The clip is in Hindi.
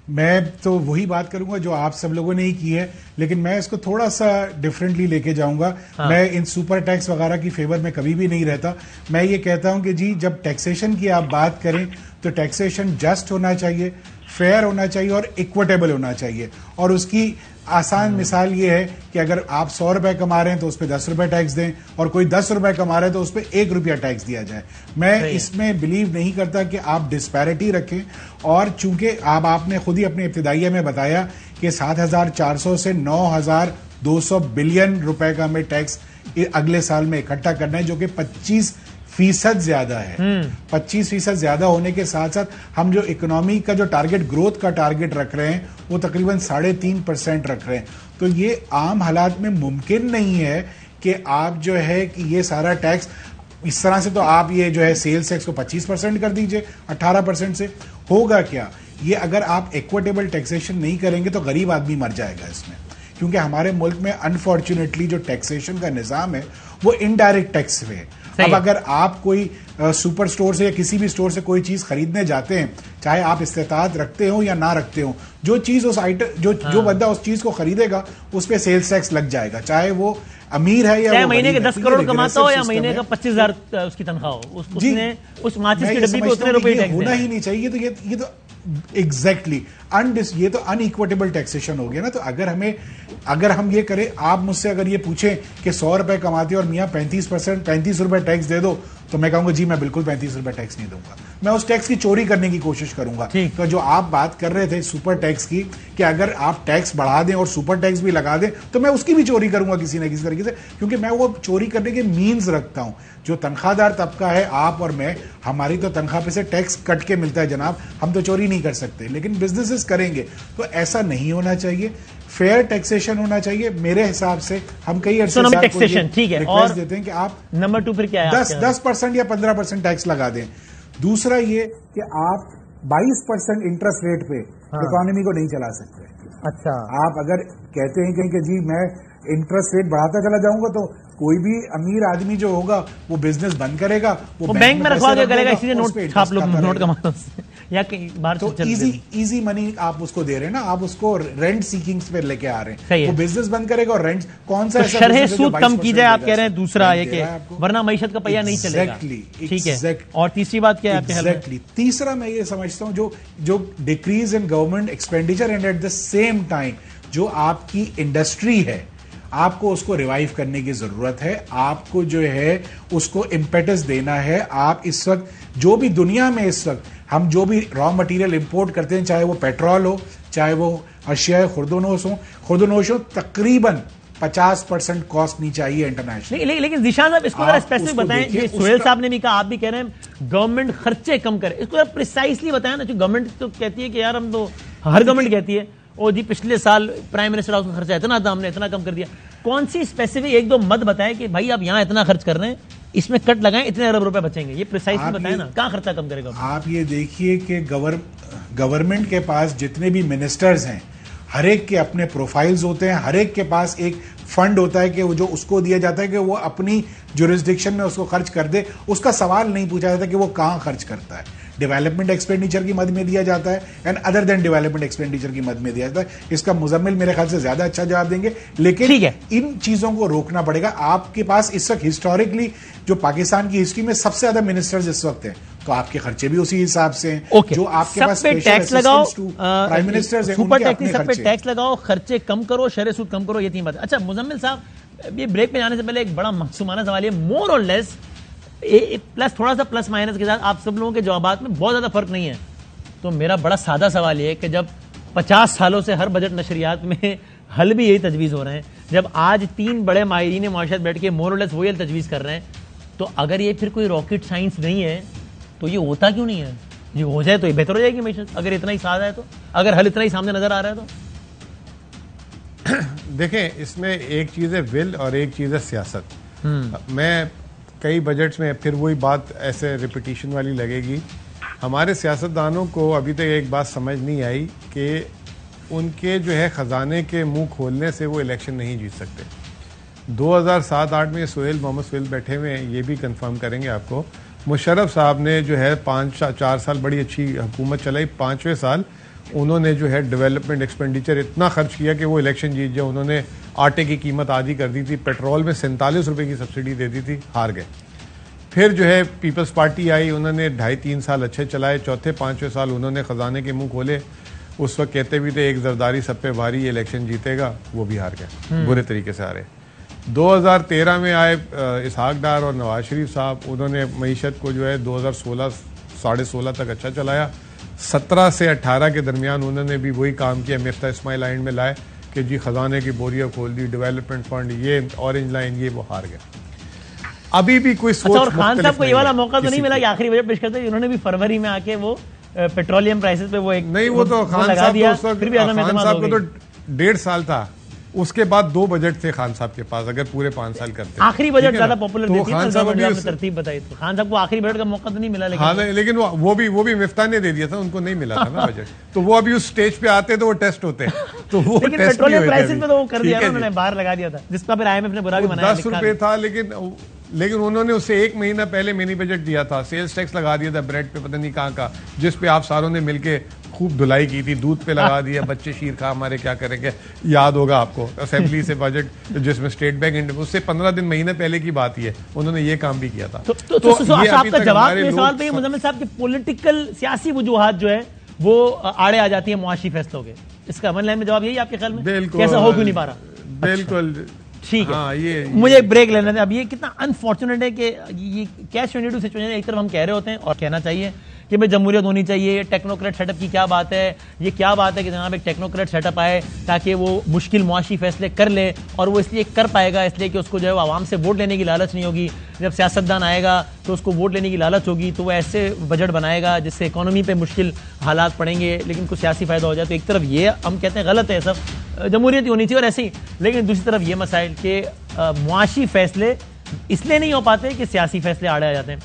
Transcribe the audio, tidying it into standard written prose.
मैं तो वही बात करूंगा जो आप सब लोगों ने ही की है, लेकिन मैं इसको थोड़ा सा डिफरेंटली लेके जाऊंगा। हाँ। मैं इन सुपर टैक्स वगैरह की फेवर में कभी भी नहीं रहता। मैं ये कहता हूं कि जी जब टैक्सेशन की आप बात करें तो टैक्सेशन जस्ट होना चाहिए, फेयर होना चाहिए और इक्विटेबल होना चाहिए। और उसकी आसान मिसाल ये है कि अगर आप 100 रुपए कमा रहे हैं तो उस पर 10 रुपए टैक्स दें, और कोई 10 रुपए कमा रहे हैं तो उस पर 1 रुपया टैक्स दिया जाए। मैं इसमें बिलीव नहीं करता कि आप डिस्पैरिटी रखें। और चूंकि आपने खुद ही अपने इब्तिदाइया में बताया कि 7,400 से 9,200 बिलियन रुपए का हमें टैक्स अगले साल में इकट्ठा करना है, जो कि 25% ज्यादा है। 25% ज्यादा होने के साथ साथ हम जो इकोनॉमी का जो टारगेट, ग्रोथ का टारगेट रख रहे हैं, वो तकरीबन 3.5% रख रहे हैं। तो ये आम हालात में मुमकिन नहीं है कि आप जो है कि ये सारा टैक्स इस तरह से, तो आप ये जो है सेल्स टैक्स को 25% कर दीजिए 18% से। होगा क्या? ये अगर आप इक्विटेबल टैक्सेशन नहीं करेंगे तो गरीब आदमी मर जाएगा इसमें, क्योंकि हमारे मुल्क में अनफॉर्चुनेटली जो टैक्सेशन का निजाम है वो इनडायरेक्ट टैक्स पे है। अब अगर आप कोई सुपर स्टोर से या किसी भी स्टोर से कोई चीज खरीदने जाते हैं, चाहे आप इस्तेताद रखते हो या ना रखते हो, जो चीज उस आइटम जो बंदा उस चीज को खरीदेगा उस पे सेल्स टैक्स लग जाएगा, चाहे वो अमीर है या महीने के 10 करोड़ कमाता हो या महीने का 25,000 उसकी तनख्वाह हो, उसने उस माचिस की डब्बी पे उतने रुपए टैक्स होना ही नहीं चाहिए। तो ये तो एग्जैक्टली ये तो अनइक्विटेबल टैक्सेशन हो गया ना। तो अगर हम ये करें, आप मुझसे अगर ये पूछें कि 100 रुपए कमाते और मियाँ 35 रुपए टैक्स दे दो, तो मैं कहूंगा जी मैं बिल्कुल 35 रुपए टैक्स नहीं दूंगा, मैं उस टैक्स की चोरी करने की कोशिश करूंगा। तो जो आप बात कर रहे थे सुपर टैक्स की, कि अगर आप टैक्स बढ़ा दें और सुपर टैक्स भी लगा दें तो मैं उसकी भी चोरी करूंगा किसी न किसी तरीके से, क्योंकि मैं वो चोरी करने के मीन्स रखता हूं। जो तनख्वाहदार तबका है, आप और मैं, हमारी तो तनख्वाह पे से टैक्स कट के मिलता है जनाब, हम तो चोरी नहीं कर सकते, लेकिन बिजनेसेस करेंगे। तो ऐसा नहीं होना चाहिए, फेयर टैक्सेशन होना चाहिए मेरे हिसाब से। हम कई अर्से से टैक्सेशन ठीक है, और देते हैं कि आप नंबर 2 फिर क्या है, 10% या 15% टैक्स लगा दें। दूसरा ये कि आप 22% इंटरेस्ट रेट पे इकोनॉमी को नहीं चला सकते। अच्छा, आप अगर कहते हैं कि जी मैं इंटरेस्ट रेट बढ़ाता चला जाऊंगा तो कोई भी अमीर आदमी जो होगा वो बिजनेस बंद करेगा, वो बैंक में रखवा के करेगा, इसीलिए नोट छाप लो, नोट कमाओ या बाहर तो इजी मनी आप उसको दे रहे हैं ना, आप उसको रेंट सीकिंग्स पे लेके आ रहे हैं, वो बिजनेस बंद करेगा। और रेंट कौन सा शरह सूद कम की जाए आप कह रहे हैं, दूसरा है कि वरना मईशत का पहिया नहीं चलेगा। ठीक है, और तीसरी बात क्या है? एग्जैक्टली तीसरा मैं ये समझता हूं जो decrease in government expenditure and at the same time जो आपकी इंडस्ट्री है, आपको उसको रिवाइव करने की जरूरत है। आपको जो है उसको इम्पेटस देना है। आप इस वक्त जो भी दुनिया में इस वक्त हम जो भी रॉ मटेरियल इंपोर्ट करते हैं, चाहे वो पेट्रोल हो, चाहे वो अशिया खुर्दनोश हो, तकरीबन 50% कॉस्ट नहीं चाहिए इंटरनेशनल। लेकिन दिशा साहब इसको जरा स्पेसिफिक बताएं। ये सुहेल साहब ने भी कहा, आप भी कह रहे हैं गवर्नमेंट खर्चे कम करे, इसको जरा प्रिसाइसली बताएं ना। गवर्नमेंट तो कहती है कि यार हम तो, हर गवर्नमेंट कहती है ओ जी पिछले साल प्राइम मिनिस्टर हाउस का खर्चा इतना था, हमने इतना कम कर दिया। कौन सी स्पेसिफिक एक दो मत बताएं कि भाई आप यहां इतना खर्च कर रहे हैं, इसमें कट लगाएं, इतने अरब रुपए बचेंगे, ये प्रिसाइसली बताएं ना, कहां खर्चा कम करेगा। आप ये देखिए कि गवर्नमेंट के पास जितने भी मिनिस्टर्स हैं, हर एक के अपने प्रोफाइल्स होते हैं, हर एक के पास एक फंड होता है कि वो जो उसको दिया जाता है कि वो अपनी जुरिस्डिक्शन में उसको खर्च कर दे। उसका सवाल नहीं पूछा जाता कि वो कहां खर्च करता है। डेवलपमेंट एक्सपेंडिचर की मद में दिया जाता है and other than development expenditure की मद में दिया जाता है। इसका मुजम्मिल मेरे ख्याल से ज्यादा अच्छा जवाब देंगे, लेकिन इन चीजों को रोकना पड़ेगा। आपके पास इस वक्त हिस्टोरिकली जो पाकिस्तान की हिस्ट्री में सबसे ज्यादा मिनिस्टर्स इस वक्त हैं, तो आपके खर्चे भी उसी हिसाब से हैं। जो आपके पास टैक्स लगाओ, प्राइम मिनिस्टर्स हैं, सुपर टैक्स लगाओ, खर्चे कम करो, शरह सूद कम करो, ये तीन बात। अच्छा मुजम्मिल साहब, ये ब्रेक में जाने से पहले एक बड़ा मासूमाना सवाल है, मोर और लेस प्लस थोड़ा सा प्लस माइनस के साथ, आप सब लोगों के जवाबात में बहुत ज्यादा फर्क नहीं है। तो मेरा बड़ा सादा सवाल ये है कि जब 50 सालों से हर बजट नशरियात में हल भी यही तजवीज़ हो रहे हैं, जब आज 3 बड़े माहिरीन माशरत बैठ के मोर और लेस वही तजवीज़ कर रहे हैं, तो अगर ये फिर कोई रॉकेट साइंस नहीं है तो ये होता क्यों नहीं है? ये हो जाए तो ये बेहतर हो जाएगी मैशत, अगर इतना ही सादा है तो, अगर हल इतना ही सामने नजर आ रहा है तो। देखें, इसमें एक चीज़ है विल और एक चीज़ है सियासत। मैं कई बजट्स में फिर वही बात ऐसे रिपीटिशन वाली लगेगी। हमारे सियासतदानों को अभी तक एक बात समझ नहीं आई कि उनके जो है ख़जाने के मुंह खोलने से वो इलेक्शन नहीं जीत सकते। 2007-8 में मोहम्मद सुहेल बैठे हुए हैं, ये भी कंफर्म करेंगे आपको। मुशर्रफ साहब ने जो है 4 साल बड़ी अच्छी हुकूमत चलाई, 5वें साल उन्होंने जो है डेवलपमेंट एक्सपेंडिचर इतना खर्च किया कि वो इलेक्शन जीत जाए। उन्होंने आटे की कीमत आधी कर दी थी, पेट्रोल में 47 रुपए की सब्सिडी दे दी थी, हार गए। फिर जो है पीपल्स पार्टी आई, उन्होंने 2.5-3 साल अच्छे चलाए, चौथे 5वें साल उन्होंने खजाने के मुंह खोले। उस वक्त कहते भी थे एक जरदारी सब पे भारी, इलेक्शन जीतेगा, वो भी हार गए, बुरे तरीके से हारे। 2013 में आए इसहाक डार और नवाज शरीफ साहब, उन्होंने मईशत को जो है 2016 16.5 तक अच्छा चलाया। 17 से 18 के दरमियान उन्होंने भी वही काम किया, मिफ्ता इस्माइल लाइन में लाए कि जी खजाने की बोरियां खोल दी, डेवलपमेंट फंड, ये ऑरेंज लाइन, ये वो हार गए। अभी भी कोई सोच और खान साहब को ये वाला मौका तो नहीं मिला कि आखिरी बजट पेश करते, उन्होंने भी फरवरी में आके वो पेट्रोलियम प्राइसेस पे वो एक नहीं, वो तो खान साहब को तो 1.5 साल था, उसके बाद 2 बजट थे खान साहब के पास, अगर पूरे 5 साल करते। आखिरी बजट ज्यादा पॉपुलर तो खान साहब ने तरतीब बताई, तो खान साहब को आखिरी बजट का मौका तो नहीं मिला। हाँ, लेकिन वो भी मिफ्ता ने दे दिया था, उनको नहीं मिला था ना बजट। तो वो अभी उस स्टेज पे आते तो वो टेस्ट होते, तो वो लेकिन पेट्रोलियम प्राइसेस पे तो वो कर दिया ना उन्होंने, बाहर लगा दिया था, जिसका फिर IMF ने बुरा भी बनाया। 10 रुपए था, लेकिन उन्होंने उससे 1 महीना पहले मिनी बजट दिया था, सेल्स टैक्स लगा दिया था ब्रेड पे, पता नहीं कहाँ का, जिस पे आप सारों ने मिलके खूब धुलाई की थी, दूध पे लगा दिया, बच्चे शीर खा हमारे क्या करेंगे, याद होगा आपको। असेंबली से बजट जिसमें स्टेट बैंक, उससे 15 दिन महीने पहले की बात ही है, उन्होंने ये काम भी किया था। तो आपका जवाब मेरे सवाल पे मुजम्मिल साहब की पॉलिटिकल सियासी वजूहात जो है वो आड़े आ जाती है मुआशी फैसलों के, इसका वन लाइन में जवाब यही आपके ख्याल में? बिल्कुल, कैसा हो क्यों नहीं पा रहा? बिल्कुल ठीक है। हाँ, ये मुझे एक ब्रेक लेना था। अब ये कितना अनफॉर्चुनेट है कि ये कैश 22 सिचुएशन, एक तरफ हम कह रहे होते हैं और कहना चाहिए कि भाई जमहूरियत होनी चाहिए, टेक्नोक्रेट सेटअप की क्या बात है, ये क्या बात है कि जनाब एक टेक्नोक्रेट सेटअप आए ताकि वो मुश्किल मुआशी फैसले कर ले, और वो इसलिए कर पाएगा इसलिए कि उसको जो है आवाम से वोट लेने की लालच नहीं होगी। जब सियासतदान आएगा तो उसको वोट लेने की लालच होगी, तो वो ऐसे बजट बनाएगा जिससे इकोनॉमी पे मुश्किल हालात पड़ेंगे, लेकिन कुछ सियासी फायदा हो जाए। तो एक तरफ ये हम कहते हैं गलत है, सब जमहूरियत होनी चाहिए और ऐसे ही, लेकिन दूसरी तरफ ये मसाइल के मुआशी फैसले इसलिए नहीं हो पाते कि सियासी फैसले आड़े आ जाते हैं।